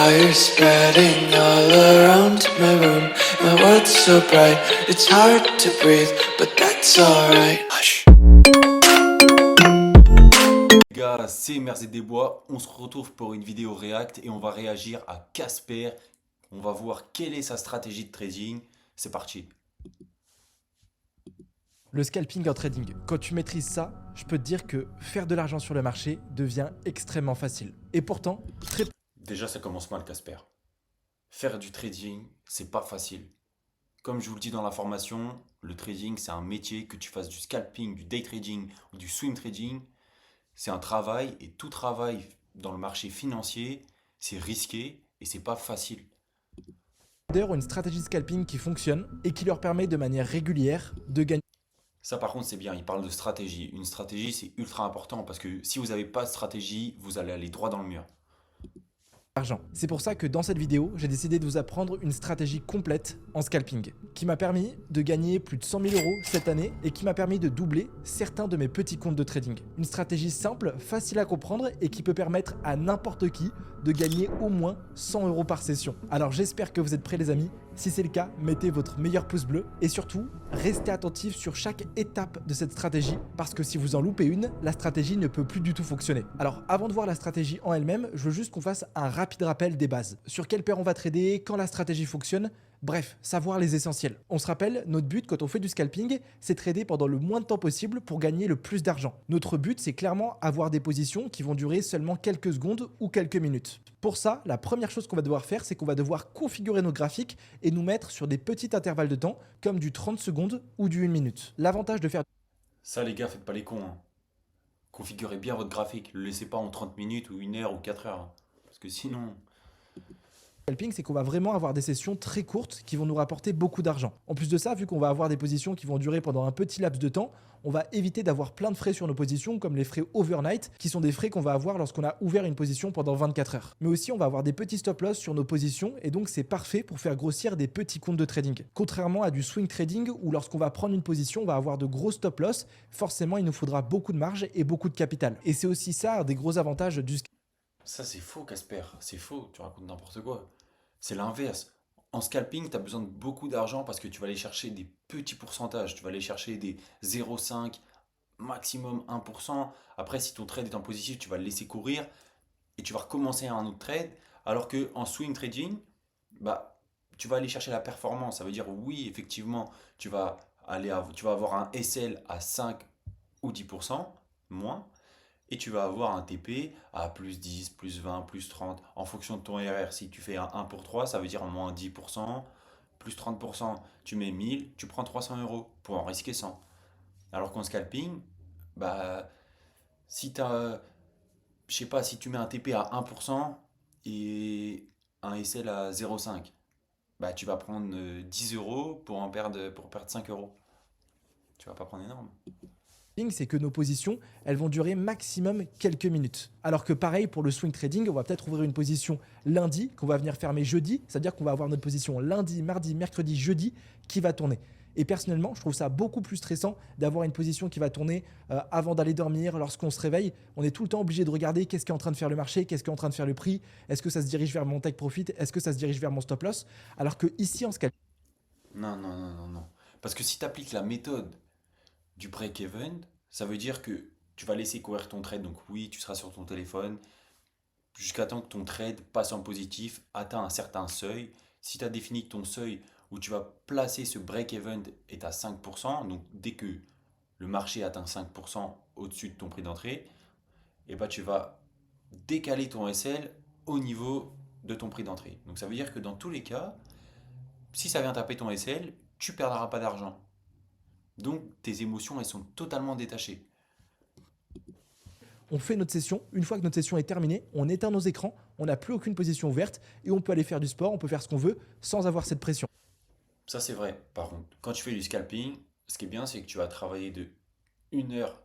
Fire spreading all around my room. My world's so bright, it's hard to breathe, but that's alright. Hush. Les gars, c'est Merz Desbois, on se retrouve pour une vidéo React et on va réagir à Casper. On va voir quelle est sa stratégie de trading. C'est parti. Le scalping en trading, quand tu maîtrises ça, je peux te dire que faire de l'argent sur le marché devient extrêmement facile. Et pourtant, très Déjà, ça commence mal, Casper. Faire du trading, c'est pas facile. Comme je vous le dis dans la formation, le trading, c'est un métier. Que tu fasses du scalping, du day trading ou du swing trading, c'est un travail. Et tout travail dans le marché financier, c'est risqué et c'est pas facile. traders ont une stratégie de scalping qui fonctionne et qui leur permet de manière régulière de gagner Ça, par contre, c'est bien. Il parle de stratégie. Une stratégie, c'est ultra important parce que si vous n'avez pas de stratégie, vous allez aller droit dans le mur. de l'argent. C'est pour ça que dans cette vidéo, j'ai décidé de vous apprendre une stratégie complète en scalping qui m'a permis de gagner plus de 100 000 € cette année et qui m'a permis de doubler certains de mes petits comptes de trading. Une stratégie simple, facile à comprendre et qui peut permettre à n'importe qui de gagner au moins 100 € par session. Alors j'espère que vous êtes prêts les amis. Si c'est le cas, mettez votre meilleur pouce bleu et surtout, restez attentifs sur chaque étape de cette stratégie parce que si vous en loupez une, la stratégie ne peut plus du tout fonctionner. Alors avant de voir la stratégie en elle-même, je veux juste qu'on fasse un rapide rappel des bases. Sur quelle paire on va trader, quand la stratégie fonctionne, bref, savoir les essentiels. On se rappelle, notre but quand on fait du scalping, c'est trader pendant le moins de temps possible pour gagner le plus d'argent. Notre but, c'est clairement avoir des positions qui vont durer seulement quelques secondes ou quelques minutes. Pour ça, la première chose qu'on va devoir faire, c'est qu'on va devoir configurer nos graphiques et nous mettre sur des petits intervalles de temps, comme du 30 secondes ou du 1 minute. L'avantage de faire Ça, les gars, faites pas les cons, hein. Configurez bien votre graphique. Ne le laissez pas en 30 minutes ou 1 heure ou 4 heures, hein. Parce que sinon... scalping, c'est qu'on va vraiment avoir des sessions très courtes qui vont nous rapporter beaucoup d'argent. En plus de ça, vu qu'on va avoir des positions qui vont durer pendant un petit laps de temps, on va éviter d'avoir plein de frais sur nos positions, comme les frais overnight, qui sont des frais qu'on va avoir lorsqu'on a ouvert une position pendant 24 heures. Mais aussi, on va avoir des petits stop-loss sur nos positions, et donc c'est parfait pour faire grossir des petits comptes de trading. Contrairement à du swing trading, où lorsqu'on va prendre une position, on va avoir de gros stop-loss, forcément, il nous faudra beaucoup de marge et beaucoup de capital. Et c'est aussi ça, un des gros avantages du Ça, c'est faux, Casper. C'est faux. Tu racontes n'importe quoi. C'est l'inverse. En scalping, tu as besoin de beaucoup d'argent parce que tu vas aller chercher des petits pourcentages. Tu vas aller chercher des 0,5, maximum 1%. Après, si ton trade est en positif, tu vas le laisser courir et tu vas recommencer un autre trade. Alors que en swing trading, bah, tu vas aller chercher la performance. Ça veut dire, oui, effectivement, tu vas avoir un SL à 5 ou 10% moins. Et tu vas avoir un TP à plus 10, plus 20, plus 30 en fonction de ton RR. Si tu fais un 1 pour 3, ça veut dire en moins 10%, plus 30%. Tu mets 1000, tu prends 300 € pour en risquer 100. Alors qu'en scalping, bah, si tu je sais pas, si tu mets un TP à 1% et un SL à 0,5, bah, tu vas prendre 10 € pour perdre 5 euros. Tu vas pas prendre énorme. c'est que nos positions, elles vont durer maximum quelques minutes. Alors que pareil pour le swing trading, on va peut-être ouvrir une position lundi, qu'on va venir fermer jeudi, c'est-à-dire qu'on va avoir notre position lundi, mardi, mercredi, jeudi qui va tourner. Et personnellement, je trouve ça beaucoup plus stressant d'avoir une position qui va tourner avant d'aller dormir, lorsqu'on se réveille. On est tout le temps obligé de regarder qu'est-ce qui est en train de faire le marché, qu'est-ce qui est en train de faire le prix, est-ce que ça se dirige vers mon take profit, est-ce que ça se dirige vers mon stop loss. Alors que ici en scalping, Non, non, non, non, non. Parce que si tu appliques la méthode du break-even, ça veut dire que tu vas laisser courir ton trade. Donc oui, tu seras sur ton téléphone jusqu'à temps que ton trade passe en positif, atteint un certain seuil. Si tu as défini que ton seuil où tu vas placer ce break-even est à 5%, donc dès que le marché atteint 5% au-dessus de ton prix d'entrée, et bah tu vas décaler ton SL au niveau de ton prix d'entrée. Donc ça veut dire que dans tous les cas, si ça vient taper ton SL, tu ne perdras pas d'argent. Donc tes émotions, elles sont totalement détachées. on fait notre session. Une fois que notre session est terminée, on éteint nos écrans, on n'a plus aucune position ouverte et on peut aller faire du sport, on peut faire ce qu'on veut sans avoir cette pression. Ça, c'est vrai. Par contre, quand tu fais du scalping, ce qui est bien, c'est que tu vas travailler de 1 heure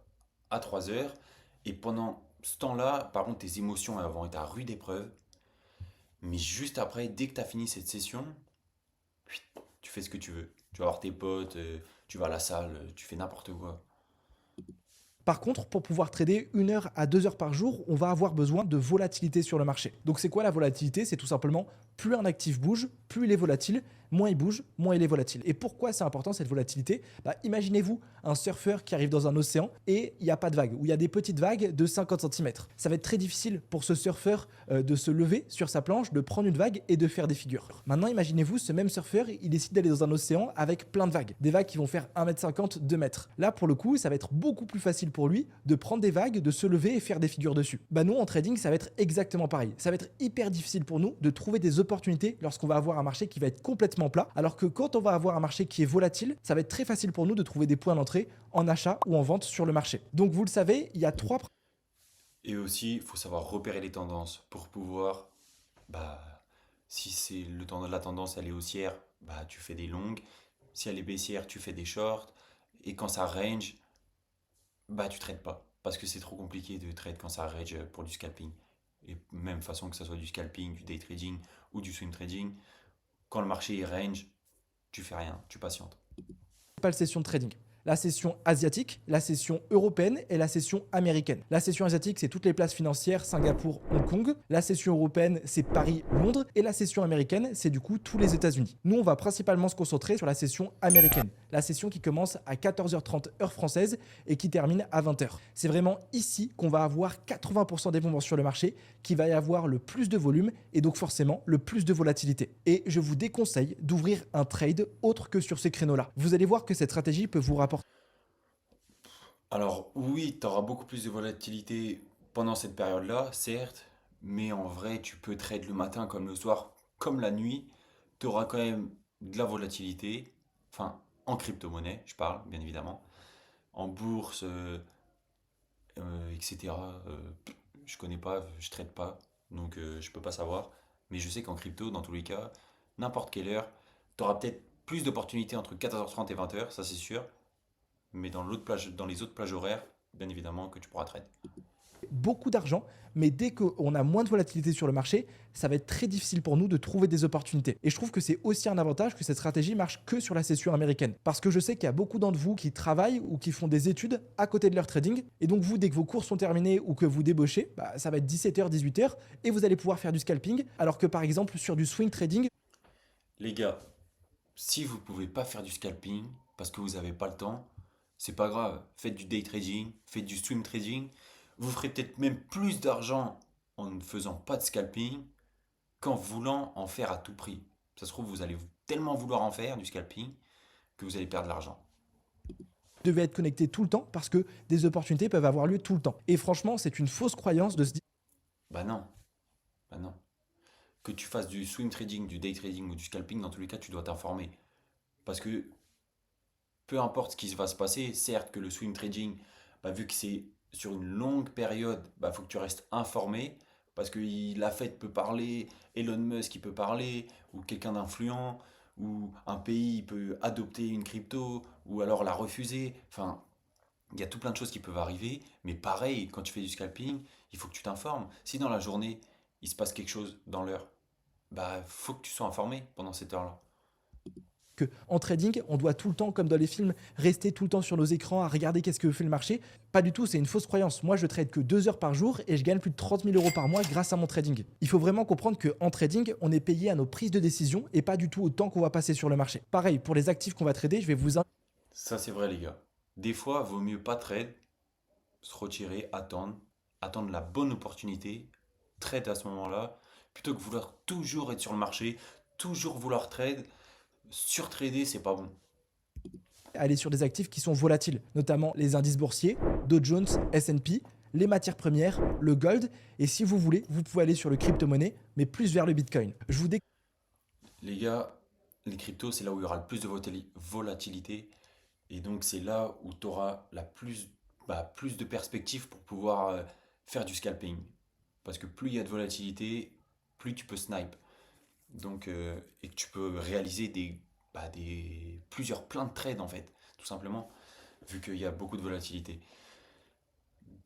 à 3 heures. Et pendant ce temps-là, par contre, tes émotions elles vont être à rude épreuve. Mais juste après, dès que tu as fini cette session, tu fais ce que tu veux. Tu vas voir tes potes, tu vas à la salle, tu fais n'importe quoi. Par contre, pour pouvoir trader 1 heure à 2 heures par jour, on va avoir besoin de volatilité sur le marché. Donc c'est quoi la volatilité? C'est tout simplement plus un actif bouge, plus il est volatile, moins il bouge, moins il est volatile. Et pourquoi c'est important cette volatilité? Imaginez-vous un surfeur qui arrive dans un océan et il n'y a pas de vague, ou il y a des petites vagues de 50 cm. Ça va être très difficile pour ce surfeur de se lever sur sa planche, de prendre une vague et de faire des figures. Maintenant, imaginez-vous ce même surfeur, il décide d'aller dans un océan avec plein de vagues. Des vagues qui vont faire 1,50 m, 2 mètres. Là, pour le coup, ça va être beaucoup plus facile pour lui de prendre des vagues, de se lever et faire des figures dessus. Nous, en trading, ça va être exactement pareil. Ça va être hyper difficile pour nous de trouver des opportunités lorsqu'on va avoir un marché qui va être complètement plat, alors que quand on va avoir un marché qui est volatile, ça va être très facile pour nous de trouver des points d'entrée en achat ou en vente sur le marché. Donc vous le savez, il y a 3. Et aussi, il faut savoir repérer les tendances pour pouvoir, bah, si c'est la tendance elle est haussière, bah, tu fais des longues. Si elle est baissière, tu fais des shorts. Et quand ça range, bah, tu trades pas. Parce que c'est trop compliqué de trade quand ça range pour du scalping. Et même façon que ça soit du scalping, du day trading ou du swing trading, quand le marché est range, tu fais rien, tu patientes. Principale session de trading. La session asiatique, la session européenne et la session américaine. La session asiatique, c'est toutes les places financières, Singapour, Hong Kong. La session européenne, c'est Paris, Londres. Et la session américaine, c'est du coup tous les États-Unis. Nous, on va principalement se concentrer sur la session américaine. La session qui commence à 14h30 heure française et qui termine à 20h. C'est vraiment ici qu'on va avoir 80% des mouvements sur le marché, qui va y avoir le plus de volume et donc forcément le plus de volatilité. Et je vous déconseille d'ouvrir un trade autre que sur ces créneaux-là. Vous allez voir que cette stratégie peut vous rapporter. Alors oui, tu auras beaucoup plus de volatilité pendant cette période-là, certes, mais en vrai, tu peux trade le matin comme le soir, comme la nuit, tu auras quand même de la volatilité, enfin en crypto-monnaie, je parle bien évidemment, en bourse, etc. Je connais pas, je trade pas, donc je peux pas savoir, mais je sais qu'en crypto, dans tous les cas, n'importe quelle heure, tu auras peut-être plus d'opportunités entre 14h30 et 20h, ça c'est sûr, mais dans les autres plages horaires, bien évidemment que tu pourras trade. Beaucoup d'argent, mais dès qu'on a moins de volatilité sur le marché, ça va être très difficile pour nous de trouver des opportunités. Et je trouve que c'est aussi un avantage que cette stratégie marche que sur la session américaine. Parce que je sais qu'il y a beaucoup d'entre vous qui travaillent ou qui font des études à côté de leur trading. Et donc vous, dès que vos cours sont terminés ou que vous débauchez, ça va être 17h, 18h et vous allez pouvoir faire du scalping. Alors que par exemple sur du swing trading, Les gars, si vous pouvez pas faire du scalping parce que vous n'avez pas le temps, c'est pas grave. Faites du day trading, faites du swing trading. Vous ferez peut-être même plus d'argent en ne faisant pas de scalping qu'en voulant en faire à tout prix. Ça se trouve, vous allez tellement vouloir en faire du scalping que vous allez perdre de l'argent. vous devez être connecté tout le temps parce que des opportunités peuvent avoir lieu tout le temps. Et franchement, c'est une fausse croyance de se dire Bah non, bah non. Que tu fasses du swing trading, du day trading ou du scalping, dans tous les cas, tu dois t'informer. Parce que peu importe ce qui va se passer, certes que le swing trading, bah, vu que c'est sur une longue période, bah, faut que tu restes informé. Parce que la Fed peut parler, Elon Musk il peut parler, ou quelqu'un d'influent, ou un pays peut adopter une crypto, ou alors la refuser. Enfin, il y a tout plein de choses qui peuvent arriver. Mais pareil, quand tu fais du scalping, il faut que tu t'informes. Si dans la journée, il se passe quelque chose dans l'heure, bah faut que tu sois informé pendant cette heure-là. qu'en trading, on doit tout le temps, comme dans les films, rester tout le temps sur nos écrans à regarder qu'est-ce que fait le marché. Pas du tout, c'est une fausse croyance. Moi, je trade que 2 heures par jour et je gagne plus de 30 000 euros par mois grâce à mon trading. Il faut vraiment comprendre qu'en trading, on est payé à nos prises de décision et pas du tout au temps qu'on va passer sur le marché. Pareil, pour les actifs qu'on va trader, je vais vous Ça, c'est vrai, les gars. Des fois, vaut mieux pas trade, se retirer, attendre la bonne opportunité, trade à ce moment-là, plutôt que vouloir toujours être sur le marché, toujours vouloir trade. Surtrader, c'est pas bon. aller sur des actifs qui sont volatiles, notamment les indices boursiers, Dow Jones, S&P, les matières premières, le gold, et si vous voulez, vous pouvez aller sur le crypto-monnaie, mais plus vers le Bitcoin. Je vous Les gars, les cryptos, c'est là où il y aura le plus de volatilité. Et donc, c'est là où tu auras plus de perspectives pour pouvoir faire du scalping. Parce que plus il y a de volatilité, plus tu peux snipe. Donc, et que tu peux réaliser plein de trades en fait, tout simplement, vu qu'il y a beaucoup de volatilité.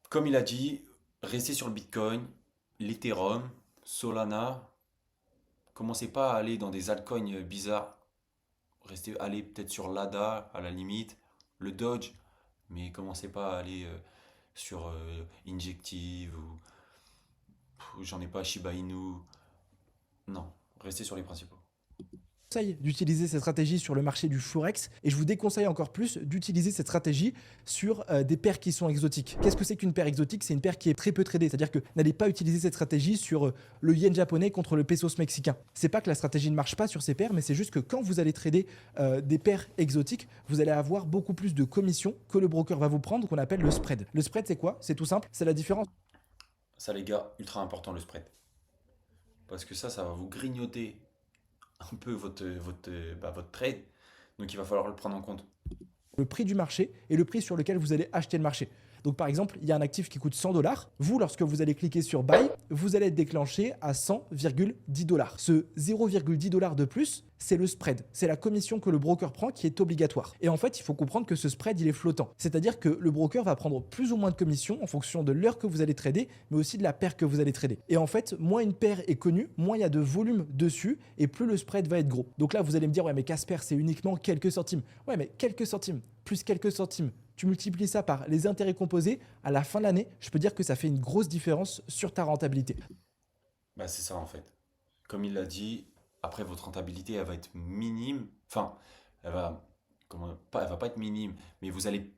Comme il a dit, restez sur le Bitcoin, l'Ethereum, Solana. Commencez pas à aller dans des altcoins bizarres. Allez peut-être sur l'ADA à la limite, le Doge, mais commencez pas à aller sur Injective ou j'en ai pas Shiba Inu. Non, restez sur les principaux. Conseille d'utiliser cette stratégie sur le marché du Forex et je vous déconseille encore plus d'utiliser cette stratégie sur des paires qui sont exotiques. Qu'est-ce que c'est qu'une paire exotique? C'est une paire qui est très peu tradée, c'est-à-dire que n'allez pas utiliser cette stratégie sur le yen japonais contre le pesos mexicain. C'est pas que la stratégie ne marche pas sur ces paires, mais c'est juste que quand vous allez trader des paires exotiques, vous allez avoir beaucoup plus de commissions que le broker va vous prendre, qu'on appelle le spread. Le spread, c'est quoi? C'est tout simple, c'est la différence. Ça les gars, ultra important le spread. Parce que ça va vous grignoter un peu votre trade. Donc il va falloir le prendre en compte. Le prix du marché et le prix sur lequel vous allez acheter le marché. Donc par exemple, il y a un actif qui coûte 100 dollars. Vous, lorsque vous allez cliquer sur Buy, vous allez être déclenché à 100,10 dollars. Ce 0,10 dollars de plus, c'est le spread. C'est la commission que le broker prend qui est obligatoire. Et en fait, il faut comprendre que ce spread, il est flottant. C'est-à-dire que le broker va prendre plus ou moins de commission en fonction de l'heure que vous allez trader, mais aussi de la paire que vous allez trader. Et en fait, moins une paire est connue, moins il y a de volume dessus et plus le spread va être gros. Donc là, vous allez me dire, ouais, mais Casper, c'est uniquement quelques centimes. Ouais, mais quelques centimes, plus quelques centimes. Tu multiplies ça par les intérêts composés, à la fin de l'année, je peux dire que ça fait une grosse différence sur ta rentabilité. Bah, c'est ça en fait. Comme il l'a dit, après votre rentabilité, elle va être minime. Enfin, elle va, elle va pas être minime, mais vous allez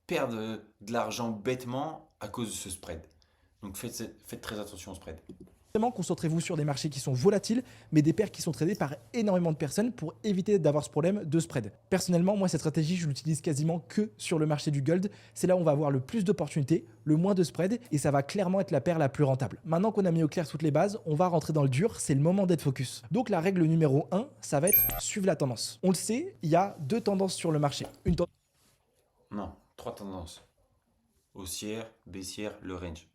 perdre de l'argent bêtement à cause de ce spread. Donc faites très attention au spread. Vraiment, concentrez-vous sur des marchés qui sont volatiles, mais des paires qui sont tradées par énormément de personnes pour éviter d'avoir ce problème de spread. Personnellement, moi, cette stratégie, je l'utilise quasiment que sur le marché du gold. C'est là où on va avoir le plus d'opportunités, le moins de spread, et ça va clairement être la paire la plus rentable. Maintenant qu'on a mis au clair toutes les bases, on va rentrer dans le dur, c'est le moment d'être focus. Donc la règle numéro 1, ça va être suivre la tendance. On le sait, il y a deux tendances sur le marché. Une tendance Non, trois tendances. Haussière, baissière, le range.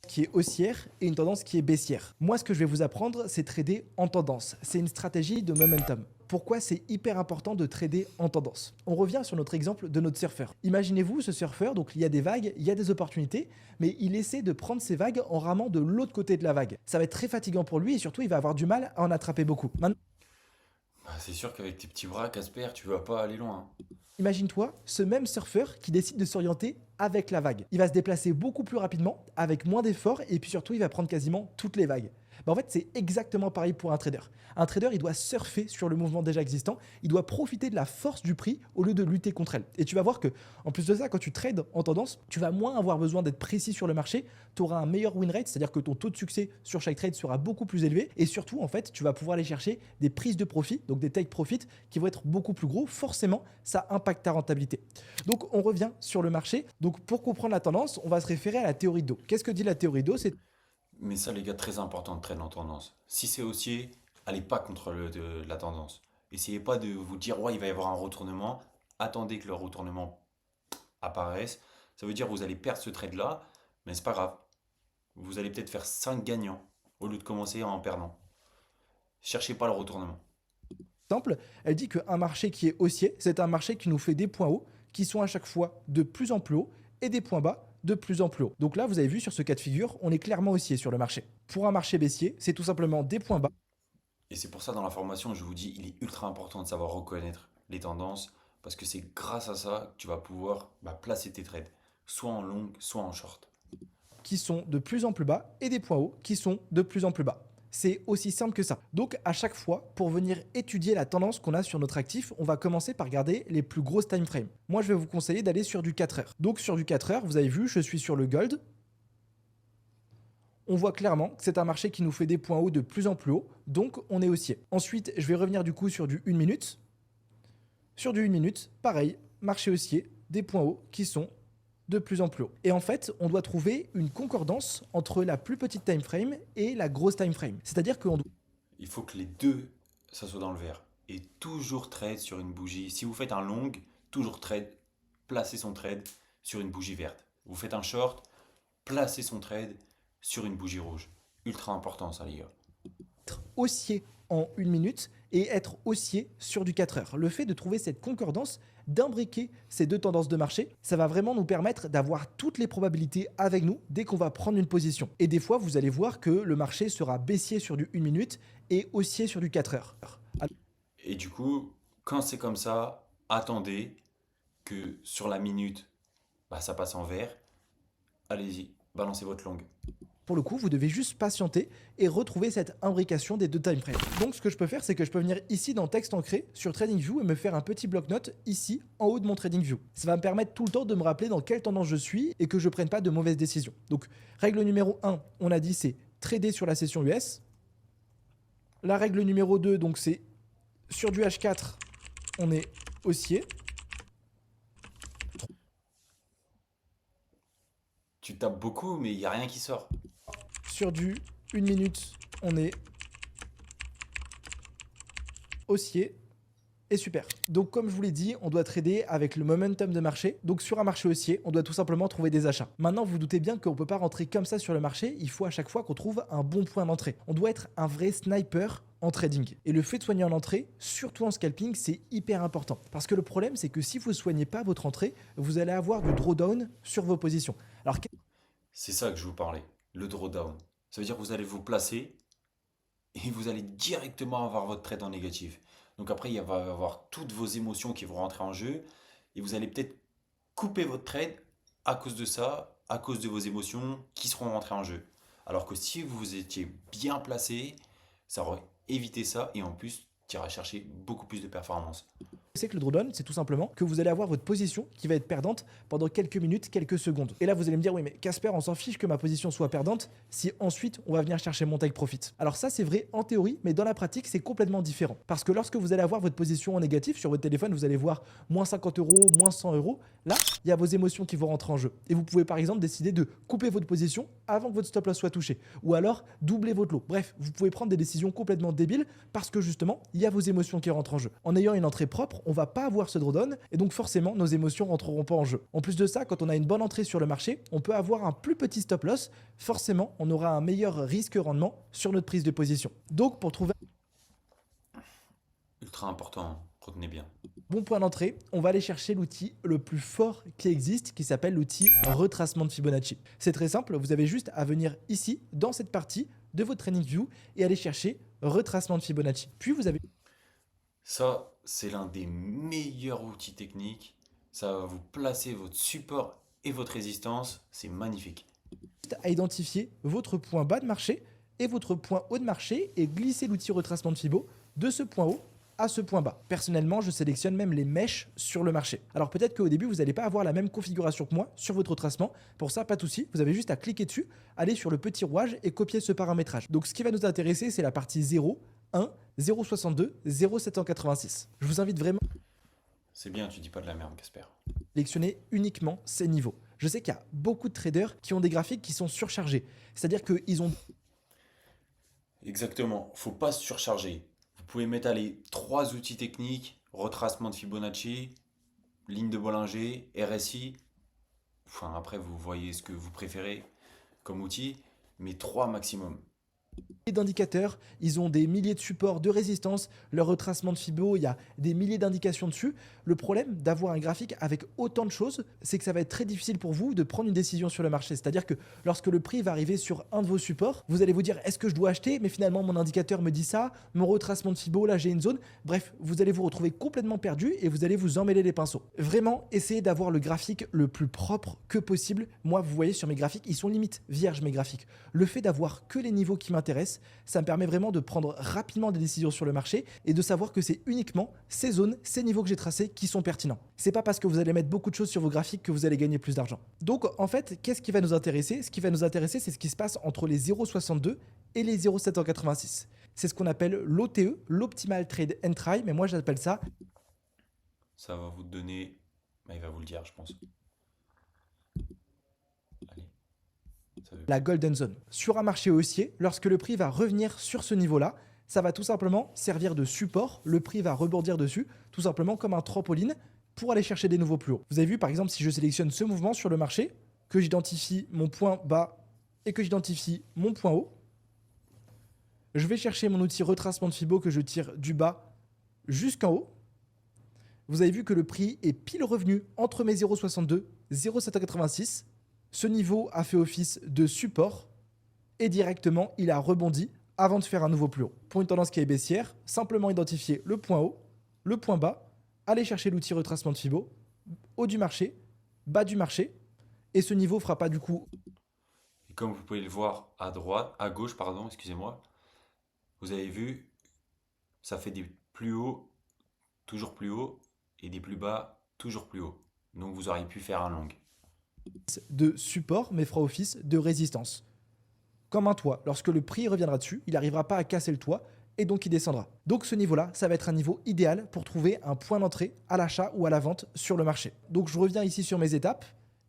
qui est haussière et une tendance qui est baissière. Moi, ce que je vais vous apprendre, c'est trader en tendance. C'est une stratégie de momentum. Pourquoi c'est hyper important de trader en tendance? On revient sur notre exemple de notre surfeur. Imaginez-vous ce surfeur, donc il y a des vagues, il y a des opportunités, mais il essaie de prendre ces vagues en ramant de l'autre côté de la vague. Ça va être très fatigant pour lui et surtout, il va avoir du mal à en attraper beaucoup. Maintenant, Bah, c'est sûr qu'avec tes petits bras, Casper, tu vas pas aller loin. imagine-toi ce même surfeur qui décide de s'orienter avec la vague. Il va se déplacer beaucoup plus rapidement, avec moins d'efforts, et puis surtout, il va prendre quasiment toutes les vagues. En fait, c'est exactement pareil pour un trader. Un trader, il doit surfer sur le mouvement déjà existant, il doit profiter de la force du prix au lieu de lutter contre elle. Et tu vas voir que, en plus de ça, quand tu trades en tendance, tu vas moins avoir besoin d'être précis sur le marché, tu auras un meilleur win rate, c'est-à-dire que ton taux de succès sur chaque trade sera beaucoup plus élevé, et surtout, en fait, tu vas pouvoir aller chercher des prises de profit, donc des take profit, qui vont être beaucoup plus gros. Forcément, ça impacte ta rentabilité. Donc, on revient sur le marché. Donc, pour comprendre la tendance, on va se référer à la théorie d'eau. Qu'est-ce que dit la théorie d'eau? C'est Mais ça, les gars, très important de traîner en tendance. Si c'est haussier, allez pas contre la tendance. Essayez pas de vous dire, ouais, il va y avoir un retournement. Attendez que le retournement apparaisse. Ça veut dire que vous allez perdre ce trade-là, mais c'est pas grave. Vous allez peut-être faire 5 gagnants au lieu de commencer en perdant. Cherchez pas le retournement. simple. Elle dit qu'un marché qui est haussier, c'est un marché qui nous fait des points hauts, qui sont à chaque fois de plus en plus hauts, et des points bas de plus en plus hauts. Donc là, vous avez vu sur ce cas de figure, on est clairement haussier sur le marché. Pour un marché baissier, c'est tout simplement des points bas. Et c'est pour ça, dans la formation, je vous dis, il est ultra important de savoir reconnaître les tendances, parce que c'est grâce à ça que tu vas pouvoir placer tes trades, soit en long, soit en short. Qui sont de plus en plus bas et des points hauts qui sont de plus en plus bas. C'est aussi simple que ça. Donc à chaque fois, pour venir étudier la tendance qu'on a sur notre actif, on va commencer par regarder les plus grosses time frames. Moi, je vais vous conseiller d'aller sur du 4 heures. Donc sur du 4 heures, vous avez vu, je suis sur le gold. On voit clairement que c'est un marché qui nous fait des points hauts de plus en plus haut, donc on est haussier. Ensuite, je vais revenir du coup sur du 1 minute. Sur du 1 minute, pareil, marché haussier, des points hauts qui sont de plus en plus haut. Et en fait, on doit trouver une concordance entre la plus petite time frame et la grosse time frame. C'est-à-dire qu'on doit... Il faut que les deux, ça soit dans le vert. Et toujours trade sur une bougie. Si vous faites un long, toujours trade, placez son trade sur une bougie verte. Vous faites un short, placez son trade sur une bougie rouge. Ultra important ça, les gars. être haussier en 1 minute et être haussier sur du 4 heures. Le fait de trouver cette concordance, d'imbriquer ces deux tendances de marché, ça va vraiment nous permettre d'avoir toutes les probabilités avec nous dès qu'on va prendre une position. Et des fois, vous allez voir que le marché sera baissier sur du 1 minute et haussier sur du 4 heures. Et du coup, quand c'est comme ça, attendez que sur la minute, ça passe en vert. allez-y, balancez votre longue. Pour le coup, vous devez juste patienter et retrouver cette imbrication des deux time frames. Donc ce que je peux faire, c'est que je peux venir ici dans texte ancré sur TradingView et me faire un petit bloc-notes ici en haut de mon TradingView. Ça va me permettre tout le temps de me rappeler dans quelle tendance je suis et que je ne prenne pas de mauvaises décisions. Donc règle numéro 1, on a dit c'est trader sur la session US. La règle numéro 2, donc c'est sur du H4, on est haussier. Tu tapes beaucoup, mais il n'y a rien qui sort. Sur du 1 minute, on est haussier et super. Donc comme je vous l'ai dit, on doit trader avec le momentum de marché. Donc sur un marché haussier, on doit tout simplement trouver des achats. Maintenant, vous doutez bien qu'on ne peut pas rentrer comme ça sur le marché. Il faut à chaque fois qu'on trouve un bon point d'entrée. On doit être un vrai sniper en trading. Et le fait de soigner en entrée, surtout en scalping, c'est hyper important. Parce que le problème, c'est que si vous ne soignez pas votre entrée, vous allez avoir du drawdown sur vos positions. Alors C'est ça que je vous parlais, le drawdown. Ça veut dire que vous allez vous placer et vous allez directement avoir votre trade en négatif. Donc après, il va y avoir toutes vos émotions qui vont rentrer en jeu et vous allez peut-être couper votre trade à cause de ça, à cause de vos émotions qui seront rentrées en jeu. Alors que si vous étiez bien placé, ça aurait évité ça et en plus, tu iras chercher beaucoup plus de performance. c'est que le drawdown, c'est tout simplement que vous allez avoir votre position qui va être perdante pendant quelques minutes, quelques secondes. Et là, vous allez me dire, oui, mais Casper, on s'en fiche que ma position soit perdante si ensuite on va venir chercher mon take profit. Alors ça, c'est vrai en théorie, mais dans la pratique, c'est complètement différent. Parce que lorsque vous allez avoir votre position en négatif sur votre téléphone, vous allez voir moins 50 euros, moins 100 euros. Là, il y a vos émotions qui vont rentrer en jeu. Et vous pouvez par exemple décider de couper votre position avant que votre stop loss soit touché. Ou alors doubler votre lot. Bref, vous pouvez prendre des décisions complètement débiles parce que justement, il y a vos émotions qui rentrent en jeu. En ayant une entrée propre, on va pas avoir ce drawdown et donc forcément, nos émotions rentreront pas en jeu. En plus de ça, quand on a une bonne entrée sur le marché, on peut avoir un plus petit stop loss. Forcément, on aura un meilleur risque-rendement sur notre prise de position. Donc, pour trouver Ultra important, retenez bien. bon point d'entrée, on va aller chercher l'outil le plus fort qui existe, qui s'appelle l'outil retracement de Fibonacci. C'est très simple, vous avez juste à venir ici, dans cette partie de votre TradingView, et aller chercher retracement de Fibonacci. Puis vous avez Ça, c'est l'un des meilleurs outils techniques. Ça va vous placer votre support et votre résistance. C'est magnifique. juste à identifier votre point bas de marché et votre point haut de marché et glisser l'outil retracement de Fibo de ce point haut à ce point bas. Personnellement, je sélectionne même les mèches sur le marché. Alors peut-être qu'au début, vous n'allez pas avoir la même configuration que moi sur votre retracement. Pour ça, pas de souci, vous avez juste à cliquer dessus, aller sur le petit rouage et copier ce paramétrage. Donc ce qui va nous intéresser, c'est la partie 0, 1, 0,62, 0,786. Je vous invite vraiment C'est bien, tu dis pas de la merde, Casper. à sélectionner uniquement ces niveaux. Je sais qu'il y a beaucoup de traders qui ont des graphiques qui sont surchargés. C'est-à-dire qu'ils ont Exactement, faut pas se surcharger. Vous pouvez mettre les trois outils techniques, retracement de Fibonacci, ligne de Bollinger, RSI. Enfin, après, vous voyez ce que vous préférez comme outil, mais trois maximum. d'indicateurs, ils ont des milliers de supports de résistance, leur retracement de Fibo, il y a des milliers d'indications dessus. Le problème d'avoir un graphique avec autant de choses, c'est que ça va être très difficile pour vous de prendre une décision sur le marché. C'est-à-dire que lorsque le prix va arriver sur un de vos supports, vous allez vous dire est-ce que je dois acheter? Mais finalement mon indicateur me dit ça, mon retracement de Fibo, là j'ai une zone. Bref, vous allez vous retrouver complètement perdu et vous allez vous emmêler les pinceaux. Vraiment, essayez d'avoir le graphique le plus propre que possible. Moi, vous voyez sur mes graphiques, ils sont limite vierges mes graphiques. Le fait d'avoir que les niveaux qui m'intéressent, ça me permet vraiment de prendre rapidement des décisions sur le marché et de savoir que c'est uniquement ces zones, ces niveaux que j'ai tracés qui sont pertinents. C'est pas parce que vous allez mettre beaucoup de choses sur vos graphiques que vous allez gagner plus d'argent. Donc en fait, qu'est-ce qui va nous intéresser? Ce qui va nous intéresser, c'est ce qui se passe entre les 0,62 et les 0,786. C'est ce qu'on appelle l'OTE, l'Optimal Trade and Try, mais moi j'appelle ça Ça va vous donner... Bah, il va vous le dire, je pense. Allez. Ça veut- la Golden Zone. Sur un marché haussier, lorsque le prix va revenir sur ce niveau-là, ça va tout simplement servir de support, le prix va rebondir dessus, tout simplement comme un trampoline pour aller chercher des nouveaux plus hauts. Vous avez vu par exemple si je sélectionne ce mouvement sur le marché, que j'identifie mon point bas et que j'identifie mon point haut, je vais chercher mon outil retracement de Fibo que je tire du bas jusqu'en haut. Vous avez vu que le prix est pile revenu entre mes 0,62 et 0,786. Ce niveau a fait office de support et directement il a rebondi avant de faire un nouveau plus haut. Pour une tendance qui est baissière, simplement identifier le point haut, le point bas, aller chercher l'outil retracement de Fibo, haut du marché, bas du marché, Et ce niveau fera pas du coup. Et comme vous pouvez le voir à droite, à gauche, pardon, excusez-moi, vous avez vu, ça fait des plus hauts, toujours plus haut, et des plus bas, toujours plus haut. Donc vous auriez pu faire un long. De support, mais fera office de résistance. Comme un toit, lorsque le prix reviendra dessus, il n'arrivera pas à casser le toit et donc il descendra. Donc ce niveau-là, ça va être un niveau idéal pour trouver un point d'entrée à l'achat ou à la vente sur le marché. Donc je reviens ici sur mes étapes.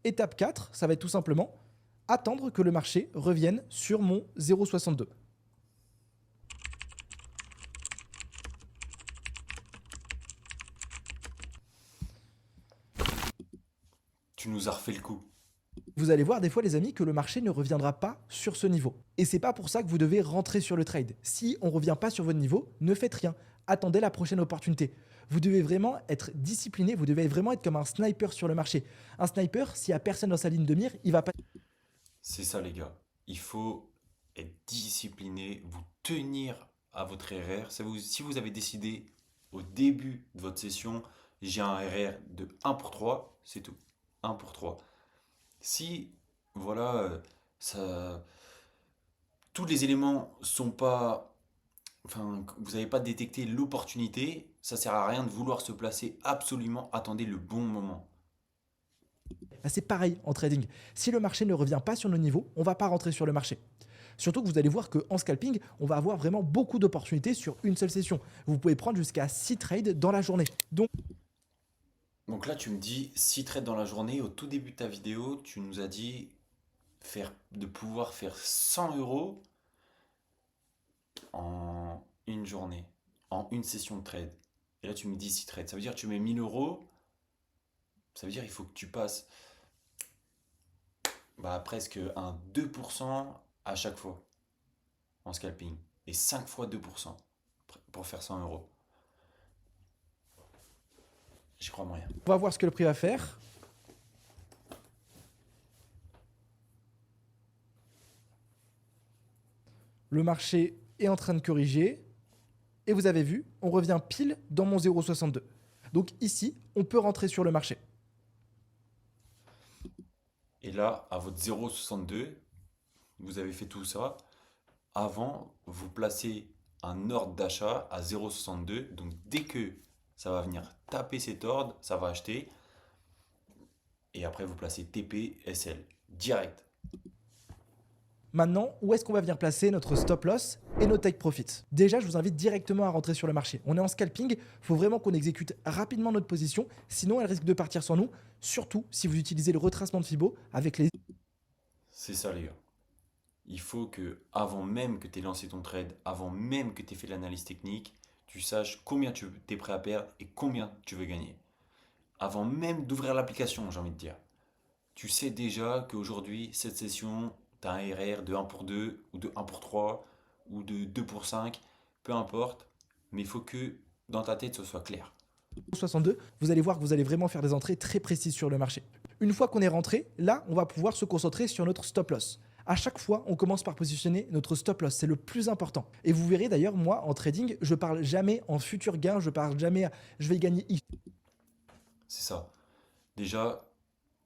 Étape 4, ça va être tout simplement attendre que le marché revienne sur mon 0,62. Tu nous as refait le coup. Vous allez voir des fois les amis que le marché ne reviendra pas sur ce niveau. Et c'est pas pour ça que vous devez rentrer sur le trade. Si on revient pas sur votre niveau, ne faites rien. Attendez la prochaine opportunité. Vous devez vraiment être discipliné, vous devez vraiment être comme un sniper sur le marché. Un sniper, s'il n'y a personne dans sa ligne de mire, il va pas. C'est ça les gars. Il faut être discipliné, vous tenir à votre RR. Si vous avez décidé au début de votre session, j'ai un RR de 1 pour 3, c'est tout. 1 pour 3. Si, voilà, ça, tous les éléments sont pas, enfin, vous n'avez pas détecté l'opportunité, ça sert à rien de vouloir se placer absolument. Attendez le bon moment. Bah, c'est pareil en trading. Si le marché ne revient pas sur nos niveaux, on ne va pas rentrer sur le marché. Surtout que vous allez voir qu'en scalping, on va avoir vraiment beaucoup d'opportunités sur une seule session. Vous pouvez prendre jusqu'à 6 trades dans la journée. Donc là, tu me dis 6 trades dans la journée. Au tout début de ta vidéo, tu nous as dit de pouvoir faire 100 euros en une journée, en une session de trade. Et là, tu me dis 6 trades. Ça veut dire que tu mets 1000 euros. Ça veut dire qu'il faut que tu passes presque un 2% à chaque fois en scalping. Et 5 fois 2% pour faire 100 euros. J'y crois moyen. On va voir ce que le prix va faire. Le marché est en train de corriger. Et vous avez vu, on revient pile dans mon 0,62. Donc ici, on peut rentrer sur le marché. Et là, à votre 0,62, vous avez fait tout ça. Avant, vous placez un ordre d'achat à 0,62. Donc dès que ça va venir taper cet ordre, ça va acheter. Et après, vous placez TP, SL, direct. Maintenant, où est-ce qu'on va venir placer notre stop loss et nos take profits? Déjà, je vous invite directement à rentrer sur le marché. On est en scalping, il faut vraiment qu'on exécute rapidement notre position, sinon elle risque de partir sans nous, surtout si vous utilisez le retracement de Fibo avec les... C'est ça les gars. Il faut que, avant même que tu aies lancé ton trade, avant même que tu aies fait l'analyse technique, tu saches combien tu es prêt à perdre et combien tu veux gagner. Avant même d'ouvrir l'application, j'ai envie de dire. Tu sais déjà qu'aujourd'hui, cette session, tu as un RR de 1 pour 2 ou de 1 pour 3 ou de 2 pour 5, peu importe, mais il faut que dans ta tête ce soit clair. 62, vous allez voir que vous allez vraiment faire des entrées très précises sur le marché. Une fois qu'on est rentré, là, on va pouvoir se concentrer sur notre stop loss. À chaque fois, on commence par positionner notre stop loss. C'est le plus important. Et vous verrez d'ailleurs, moi, en trading, je parle jamais en futur gain, je parle jamais à je vais gagner X. C'est ça. Déjà,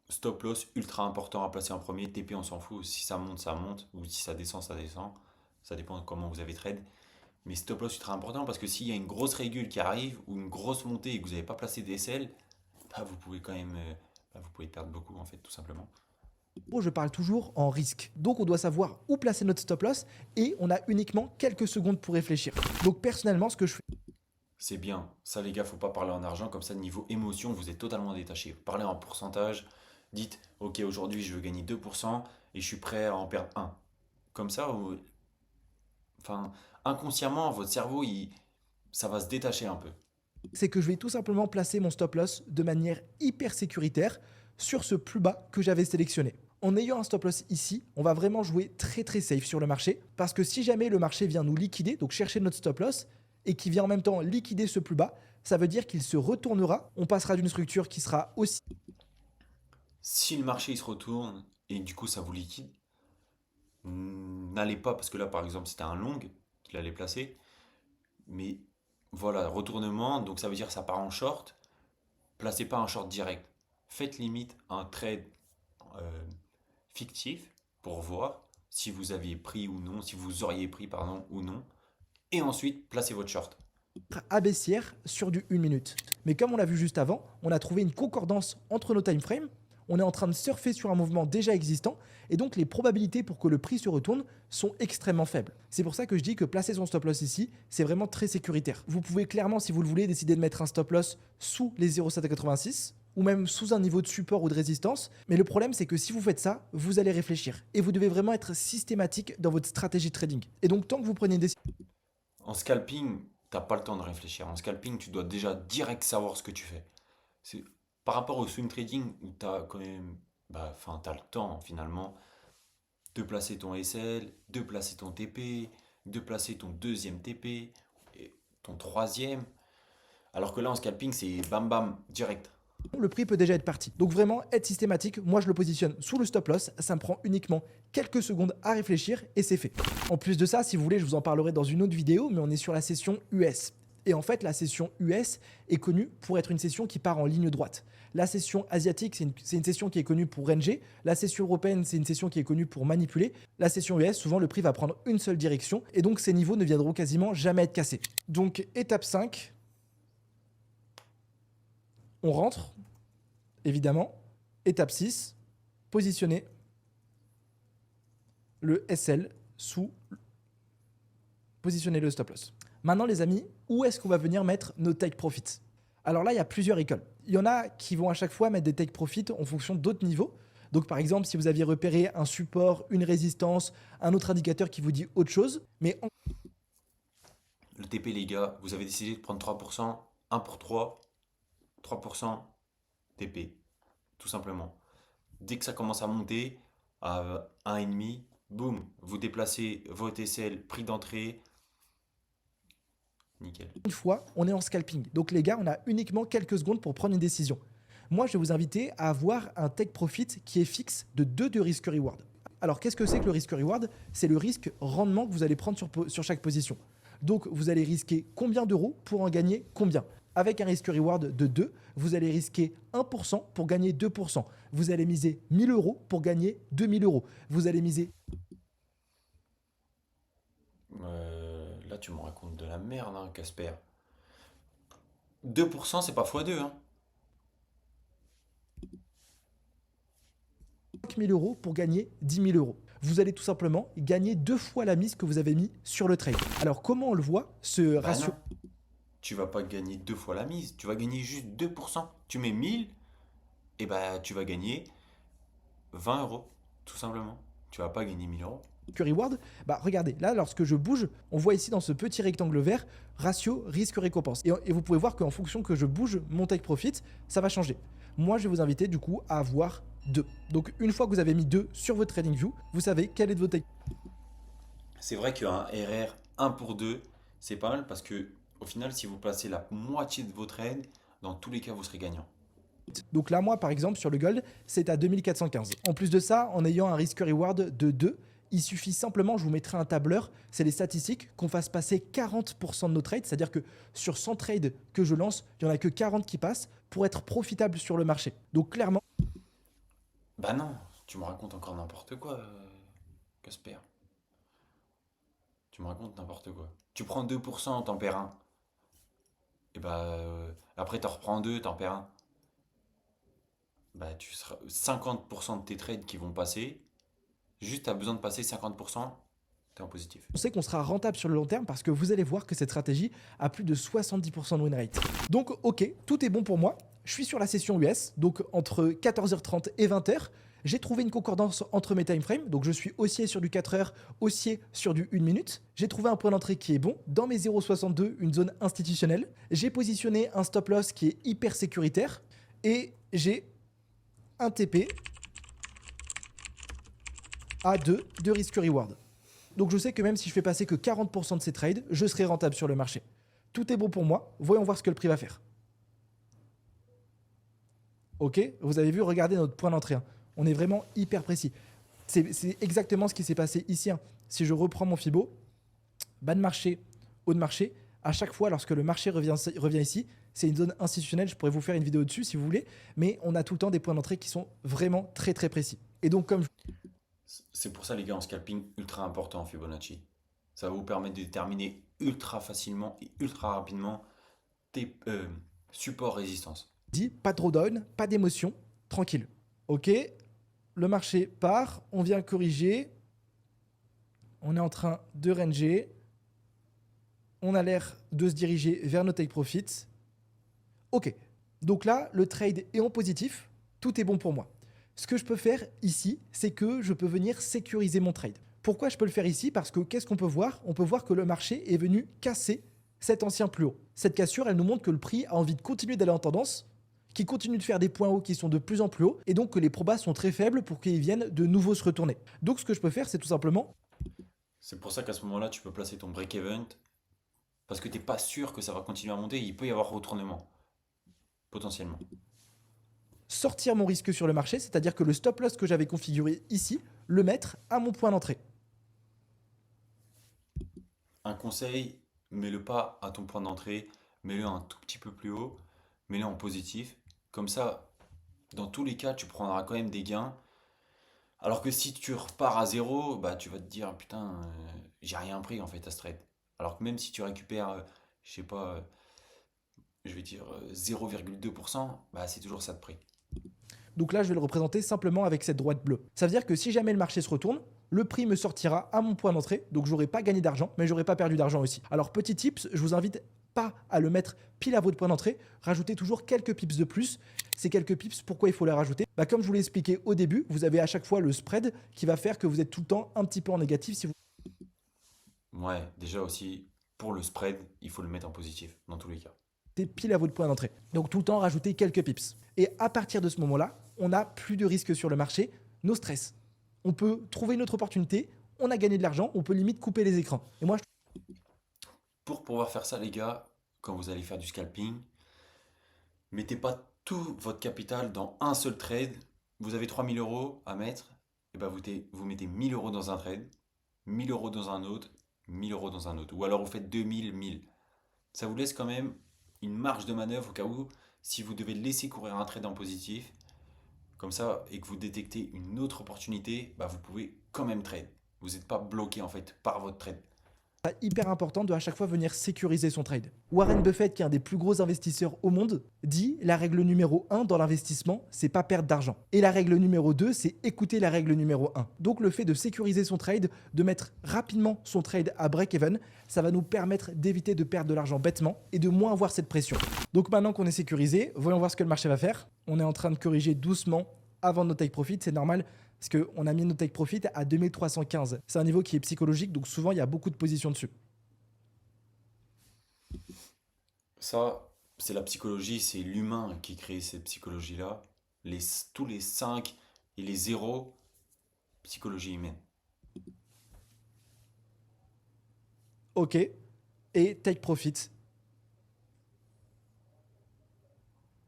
stop loss ultra important à placer en premier. TP, on s'en fout. Si ça monte, ça monte. Ou si ça descend, ça descend. Ça dépend de comment vous avez trade. Mais stop loss ultra important parce que s'il y a une grosse régule qui arrive ou une grosse montée et que vous n'avez pas placé DSL, vous pouvez quand même vous pouvez perdre beaucoup en fait, tout simplement. Je parle toujours en risque. Donc on doit savoir où placer notre stop loss et on a uniquement quelques secondes pour réfléchir. Donc personnellement, ce que je fais, C'est bien. Ça, les gars, faut pas parler en argent. Comme ça, niveau émotion, vous êtes totalement détaché. Parlez en pourcentage. Dites, ok, aujourd'hui, je veux gagner 2% et je suis prêt à en perdre 1. Comme ça, enfin, inconsciemment, votre cerveau, ça va se détacher un peu. c'est que je vais tout simplement placer mon stop loss de manière hyper sécuritaire sur ce plus bas que j'avais sélectionné. En ayant un stop loss ici, on va vraiment jouer très très safe sur le marché parce que si jamais le marché vient nous liquider, donc chercher notre stop loss et qui vient en même temps liquider ce plus bas, ça veut dire qu'il se retournera, on passera d'une structure qui sera aussi... Si le marché il se retourne et du coup ça vous liquide, n'allez pas, parce que là par exemple c'était un long qu'il allait placer, mais voilà, retournement, donc ça veut dire que ça part en short, placez pas un short direct. Faites limite un trade fictif pour voir si vous aviez pris ou non, si vous auriez pris, pardon, ou non. Et ensuite, placez votre short. À baissière sur du 1 minute. Mais comme on l'a vu juste avant, on a trouvé une concordance entre nos time frames. On est en train de surfer sur un mouvement déjà existant et donc les probabilités pour que le prix se retourne sont extrêmement faibles. C'est pour ça que je dis que placer son stop loss ici, c'est vraiment très sécuritaire. Vous pouvez clairement, si vous le voulez, décider de mettre un stop loss sous les 0,786 ou même sous un niveau de support ou de résistance. Mais le problème, c'est que si vous faites ça, vous allez réfléchir et vous devez vraiment être systématique dans votre stratégie de trading. Et donc, tant que vous prenez une décision... En scalping, t'as pas le temps de réfléchir. En scalping, tu dois déjà direct savoir ce que tu fais. C'est par rapport au swing trading où t'as quand même, t'as le temps finalement de placer ton SL, de placer ton TP, de placer ton deuxième TP, et ton troisième. Alors que là, en scalping, c'est bam bam direct. Le prix peut déjà être parti. Donc vraiment, être systématique, moi je le positionne sous le stop loss, ça me prend uniquement quelques secondes à réfléchir et c'est fait. En plus de ça, si vous voulez, je vous en parlerai dans une autre vidéo, mais on est sur la session US. Et en fait, la session US est connue pour être une session qui part en ligne droite. La session asiatique, c'est une session qui est connue pour ranger. La session européenne, c'est une session qui est connue pour manipuler. La session US, souvent, le prix va prendre une seule direction et donc ces niveaux ne viendront quasiment jamais être cassés. Donc, étape 5, on rentre, évidemment. Étape 6, positionner le SL sous... Positionner le stop loss. Maintenant, les amis, où est-ce qu'on va venir mettre nos take profits? Alors là, il y a plusieurs écoles. Il y en a qui vont à chaque fois mettre des take profits en fonction d'autres niveaux. Donc, par exemple, si vous aviez repéré un support, une résistance, un autre indicateur qui vous dit autre chose, mais... Le TP, les gars, vous avez décidé de prendre 3%, 1 pour 3, 3% TP, tout simplement. Dès que ça commence à monter à 1,5, boum, vous déplacez votre SL, prix d'entrée. Nickel. Une fois, on est en scalping. Donc les gars, on a uniquement quelques secondes pour prendre une décision. Moi, je vais vous inviter à avoir un take profit qui est fixe de 2 de risk reward. Alors, qu'est-ce que c'est que le risk reward? C'est le risque rendement que vous allez prendre sur chaque position. Donc, vous allez risquer combien d'euros pour en gagner combien? Avec un risk reward de 2, vous allez risquer 1% pour gagner 2%. Vous allez miser 1000 euros pour gagner 2000 euros. Vous allez miser... Là, tu me racontes de la merde, hein, Casper. 2%, c'est pas x2, hein. 5000 euros pour gagner 10 000 euros. Vous allez tout simplement gagner 2 fois la mise que vous avez mis sur le trade. Alors, comment on le voit, ce ratio? Non. Tu vas pas gagner 2 fois la mise, tu vas gagner juste 2%. Tu mets 1000, et tu vas gagner 20 euros, tout simplement. Tu vas pas gagner 1000 euros. Reward, regardez, là, lorsque je bouge, on voit ici dans ce petit rectangle vert, ratio risque-récompense. Et vous pouvez voir qu'en fonction que je bouge mon take profit, ça va changer. Moi, je vais vous inviter du coup à avoir 2. Donc, une fois que vous avez mis 2 sur votre TradingView, vous savez quel est votre take. C'est vrai qu'un RR 1 pour 2, c'est pas mal parce que au final, si vous placez la moitié de vos trades, dans tous les cas, vous serez gagnant. Donc là, moi, par exemple, sur le gold, c'est à 2415. En plus de ça, en ayant un risk-reward de 2, il suffit simplement, je vous mettrai un tableur, c'est les statistiques, qu'on fasse passer 40% de nos trades, c'est-à-dire que sur 100 trades que je lance, il n'y en a que 40 qui passent pour être profitable sur le marché. Donc clairement... Bah non, tu me racontes encore n'importe quoi, Casper. Tu me racontes n'importe quoi. Tu prends 2%, t'en perds 1. Et après t'en reprends 2, t'en perds 1. Tu seras 50% de tes trades qui vont passer. Juste, tu as besoin de passer 50%, tu es en positif. On sait qu'on sera rentable sur le long terme parce que vous allez voir que cette stratégie a plus de 70% de win rate. Donc, ok, tout est bon pour moi. Je suis sur la session US, donc entre 14h30 et 20h. J'ai trouvé une concordance entre mes time frames, donc je suis haussier sur du 4 heures, haussier sur du 1 minute. J'ai trouvé un point d'entrée qui est bon, dans mes 0,62, une zone institutionnelle. J'ai positionné un stop loss qui est hyper sécuritaire et j'ai un TP à 2 de risk reward. Donc je sais que même si je fais passer que 40% de ces trades, je serai rentable sur le marché. Tout est bon pour moi, voyons voir ce que le prix va faire. Ok, vous avez vu, regardez notre point d'entrée. On est vraiment hyper précis. C'est exactement ce qui s'est passé ici. Si je reprends mon Fibo, bas de marché, haut de marché, à chaque fois lorsque le marché revient ici, C'est une zone institutionnelle, je pourrais vous faire une vidéo dessus si vous voulez, mais on a tout le temps des points d'entrée qui sont vraiment très très précis. Et donc comme C'est pour ça, les gars, en scalping, ultra important Fibonacci. Ça va vous permettre de déterminer ultra facilement et ultra rapidement tes supports résistance. je dis, pas de drawdown, pas d'émotion, tranquille. Ok, le marché part, on vient corriger, on est en train de ranger, on a l'air de se diriger vers nos take profits. Ok, donc là, le trade est en positif, tout est bon pour moi. Ce que je peux faire ici, c'est que je peux venir sécuriser mon trade. Pourquoi je peux le faire ici? Parce que qu'est-ce qu'on peut voir? On peut voir que le marché est venu casser cet ancien plus haut. Cette cassure, elle nous montre que le prix a envie de continuer d'aller en tendance, qui continue de faire des points hauts qui sont de plus en plus hauts, et donc que les probas sont très faibles pour qu'ils viennent de nouveau se retourner. Donc ce que je peux faire, c'est tout simplement... C'est pour ça qu'à ce moment-là, tu peux placer ton break-even parce que tu n'es pas sûr que ça va continuer à monter. Il peut y avoir retournement, potentiellement. sortir mon risque sur le marché, c'est-à-dire que le stop loss que j'avais configuré ici, le mettre à mon point d'entrée. Un conseil, mets-le pas à ton point d'entrée, mets-le un tout petit peu plus haut, mets-le en positif. Comme ça, dans tous les cas, tu prendras quand même des gains. Alors que si tu repars à zéro, bah tu vas te dire putain, j'ai rien pris en fait à ce trade. Alors que même si tu récupères, je sais pas, je vais dire 0,2%, bah c'est toujours ça de prix. Donc là, je vais le représenter simplement avec cette droite bleue. Ça veut dire que si jamais le marché se retourne, le prix me sortira à mon point d'entrée. Donc, j'aurai pas gagné d'argent, mais j'aurai pas perdu d'argent aussi. Alors, petit tips, je vous invite pas à le mettre pile à votre point d'entrée. Rajoutez toujours quelques pips de plus. Ces quelques pips, pourquoi il faut les rajouter? Comme je vous l'ai expliqué au début, vous avez à chaque fois le spread qui va faire que vous êtes tout le temps un petit peu en négatif. Si vous Ouais, déjà aussi, pour le spread, il faut le mettre en positif, dans tous les cas. êtes pile à votre point d'entrée. Donc, tout le temps, rajoutez quelques pips. Et à partir de ce moment-là, on n'a plus de risque sur le marché, no stress. On peut trouver une autre opportunité, on a gagné de l'argent, on peut limite couper les écrans. Et moi, Pour pouvoir faire ça, les gars, quand vous allez faire du scalping, mettez pas tout votre capital dans un seul trade. Vous avez 3000 euros à mettre, et ben vous mettez 1000 euros dans un trade, 1000 euros dans un autre, 1000 euros dans un autre. Ou alors vous faites 2000, 1000. Ça vous laisse quand même une marge de manœuvre au cas où, si vous devez laisser courir un trade en positif, comme ça, et que vous détectez une autre opportunité, bah vous pouvez quand même trade. Vous n'êtes pas bloqué en fait par votre trade. c'est hyper important de à chaque fois venir sécuriser son trade. Warren Buffett, qui est un des plus gros investisseurs au monde, dit la règle numéro 1 dans l'investissement, c'est pas perdre d'argent. Et la règle numéro 2, c'est écouter la règle numéro 1. Donc le fait de sécuriser son trade, de mettre rapidement son trade à break-even, ça va nous permettre d'éviter de perdre de l'argent bêtement et de moins avoir cette pression. Donc maintenant qu'on est sécurisé, voyons voir ce que le marché va faire. On est en train de corriger doucement avant nos take profit, c'est normal. Parce qu'on a mis nos take profit à 2315. C'est un niveau qui est psychologique, donc souvent il y a beaucoup de positions dessus. Ça, c'est la psychologie, c'est l'humain qui crée cette psychologie-là. Tous les 5 et les 0, psychologie humaine. Ok. Et take profit.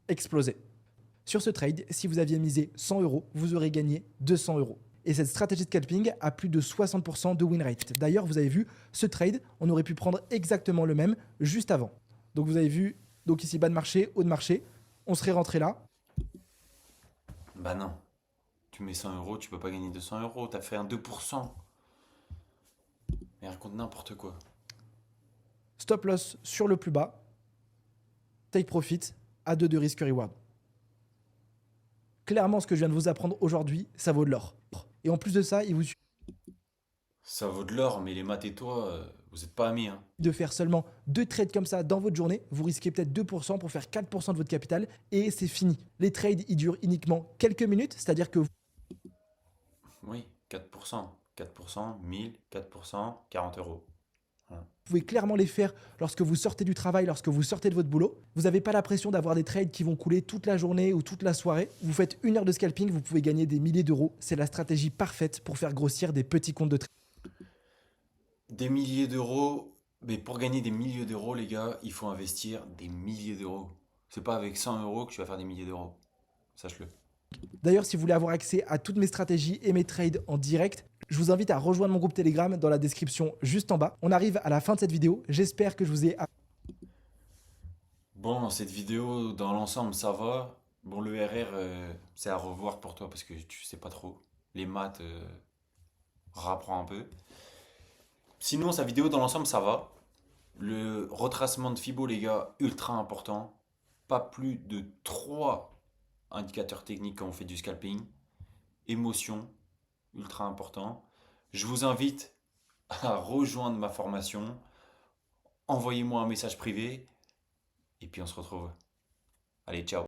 Explosé. Sur ce trade, si vous aviez misé 100 euros, vous aurez gagné 200 euros. Et cette stratégie de scalping a plus de 60% de win rate. D'ailleurs, vous avez vu, ce trade, on aurait pu prendre exactement le même juste avant. Donc vous avez vu, donc ici bas de marché, haut de marché, on serait rentré là. Bah non. Tu mets 100 euros, tu peux pas gagner 200 euros. T'as fait un 2%. Mais raconte n'importe quoi. Stop loss sur le plus bas. Take profit à 2 de risk reward. Clairement, ce que je viens de vous apprendre aujourd'hui, ça vaut de l'or. Et en plus de ça, il vous suffit Ça vaut de l'or, mais les maths et toi, vous êtes pas amis, hein. de faire seulement 2 trades comme ça dans votre journée. Vous risquez peut-être 2% pour faire 4% de votre capital et c'est fini. Les trades, ils durent uniquement quelques minutes, c'est-à-dire que vous Oui, 4%. 4%, 1000, 4%, 40 euros. pouvez clairement les faire lorsque vous sortez du travail, lorsque vous sortez de votre boulot. Vous n'avez pas la pression d'avoir des trades qui vont couler toute la journée ou toute la soirée. Vous faites 1 heure de scalping, vous pouvez gagner des milliers d'euros. C'est la stratégie parfaite pour faire grossir des petits comptes de trade. Des milliers d'euros, mais pour gagner des milliers d'euros, les gars, il faut investir des milliers d'euros. C'est pas avec 100 euros que tu vas faire des milliers d'euros. Sache-le. D'ailleurs, si vous voulez avoir accès à toutes mes stratégies et mes trades en direct, je vous invite à rejoindre mon groupe Telegram dans la description juste en bas. On arrive à la fin de cette vidéo. J'espère que je vous ai Bon, cette vidéo, dans l'ensemble, ça va. Bon, le RR, c'est à revoir pour toi parce que tu sais pas trop. Les maths, rapprends un peu. Sinon, sa vidéo, dans l'ensemble, ça va. Le retracement de Fibo, les gars, ultra important. Pas plus de 3 indicateurs techniques quand on fait du scalping. Émotion, ultra important. Je vous invite à rejoindre ma formation. Envoyez-moi un message privé et puis on se retrouve. Allez, ciao.